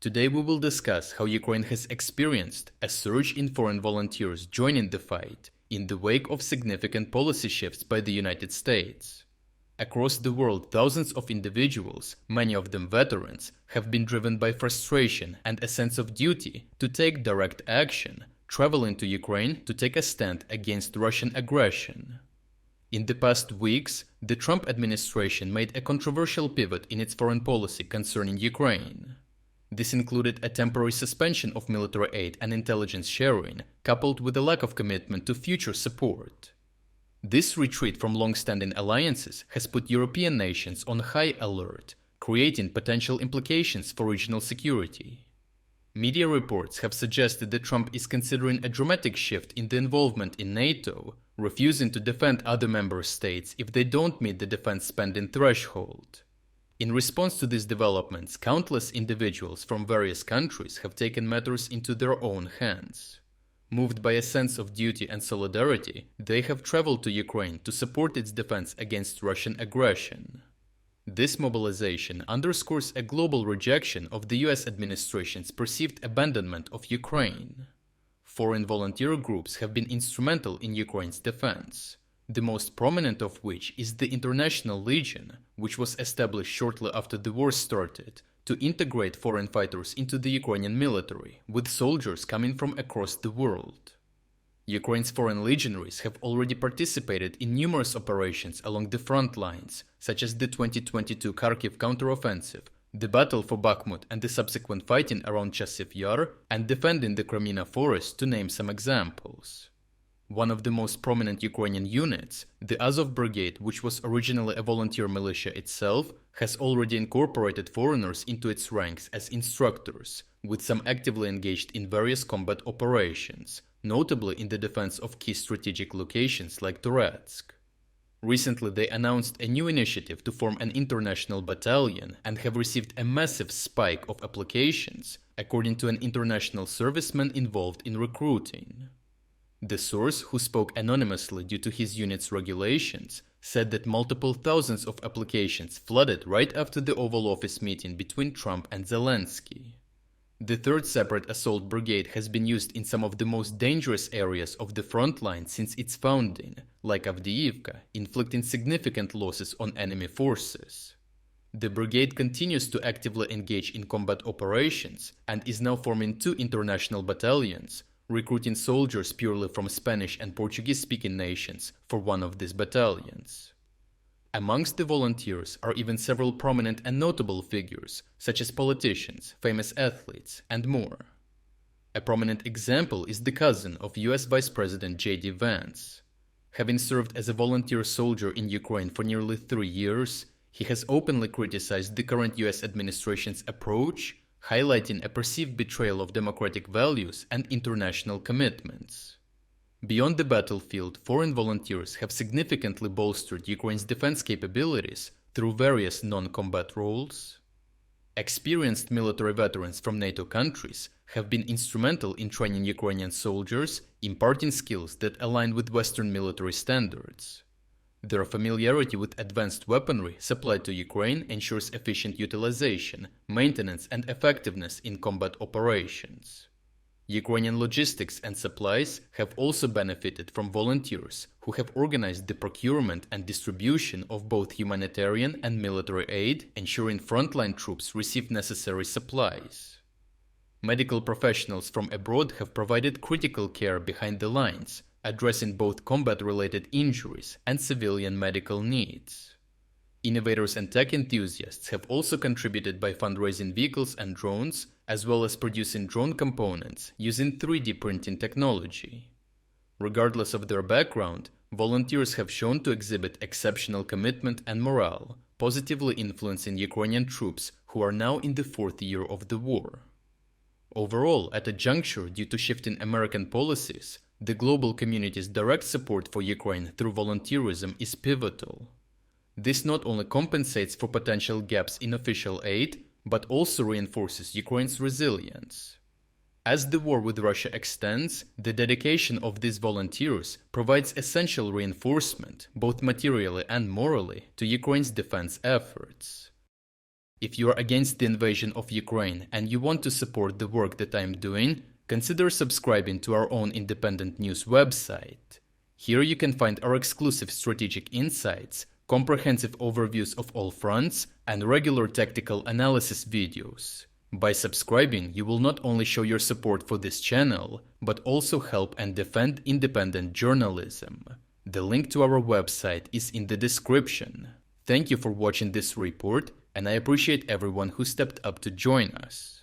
Today we will discuss how Ukraine has experienced a surge in foreign volunteers joining the fight in the wake of significant policy shifts by the United States. Across the world, thousands of individuals, many of them veterans, have been driven by frustration and a sense of duty to take direct action, traveling to Ukraine to take a stand against Russian aggression. In the past weeks, the Trump administration made a controversial pivot in its foreign policy concerning Ukraine. This included a temporary suspension of military aid and intelligence sharing, coupled with a lack of commitment to future support. This retreat from long-standing alliances has put European nations on high alert, creating potential implications for regional security. Media reports have suggested that Trump is considering a dramatic shift in the involvement in NATO, refusing to defend other member states if they don't meet the defense spending threshold. In response to these developments, countless individuals from various countries have taken matters into their own hands. Moved by a sense of duty and solidarity, they have traveled to Ukraine to support its defense against Russian aggression. This mobilization underscores a global rejection of the US administration's perceived abandonment of Ukraine. Foreign volunteer groups have been instrumental in Ukraine's defense, the most prominent of which is the International Legion, which was established shortly after the war started to integrate foreign fighters into the Ukrainian military, with soldiers coming from across the world. Ukraine's foreign legionaries have already participated in numerous operations along the front lines, such as the 2022 Kharkiv counteroffensive, the battle for Bakhmut and the subsequent fighting around Chasiv Yar, and defending the Kremina forest, to name some examples. One of the most prominent Ukrainian units, the Azov Brigade, which was originally a volunteer militia itself, has already incorporated foreigners into its ranks as instructors, with some actively engaged in various combat operations, notably in the defense of key strategic locations like Toretsk. Recently, they announced a new initiative to form an international battalion and have received a massive spike of applications, according to an international serviceman involved in recruiting. The source, who spoke anonymously due to his unit's regulations, said that multiple thousands of applications flooded right after the Oval Office meeting between Trump and Zelensky. The third separate assault brigade has been used in some of the most dangerous areas of the front line since its founding, like Avdiivka, inflicting significant losses on enemy forces. The brigade continues to actively engage in combat operations and is now forming two international battalions, recruiting soldiers purely from Spanish and Portuguese-speaking nations for one of these battalions. Amongst the volunteers are even several prominent and notable figures, such as politicians, famous athletes, and more. A prominent example is the cousin of US Vice President J.D. Vance. Having served as a volunteer soldier in Ukraine for nearly 3 years, he has openly criticized the current US administration's approach, highlighting a perceived betrayal of democratic values and international commitments. Beyond the battlefield, foreign volunteers have significantly bolstered Ukraine's defense capabilities through various non-combat roles. Experienced military veterans from NATO countries have been instrumental in training Ukrainian soldiers, imparting skills that align with Western military standards. Their familiarity with advanced weaponry supplied to Ukraine ensures efficient utilization, maintenance, and effectiveness in combat operations. Ukrainian logistics and supplies have also benefited from volunteers who have organized the procurement and distribution of both humanitarian and military aid, ensuring frontline troops receive necessary supplies. Medical professionals from abroad have provided critical care behind the lines, addressing both combat-related injuries and civilian medical needs. Innovators and tech enthusiasts have also contributed by fundraising vehicles and drones, as well as producing drone components using 3D printing technology. Regardless of their background, volunteers have shown to exhibit exceptional commitment and morale, positively influencing Ukrainian troops who are now in the 4th year of the war. Overall, at a juncture due to shifting American policies, the global community's direct support for Ukraine through volunteerism is pivotal. This not only compensates for potential gaps in official aid, but also reinforces Ukraine's resilience. As the war with Russia extends, the dedication of these volunteers provides essential reinforcement, both materially and morally, to Ukraine's defense efforts. If you are against the invasion of Ukraine and you want to support the work that I'm doing, consider subscribing to our own independent news website. Here you can find our exclusive strategic insights, comprehensive overviews of all fronts, and regular tactical analysis videos. By subscribing, you will not only show your support for this channel, but also help and defend independent journalism. The link to our website is in the description. Thank you for watching this report, and I appreciate everyone who stepped up to join us.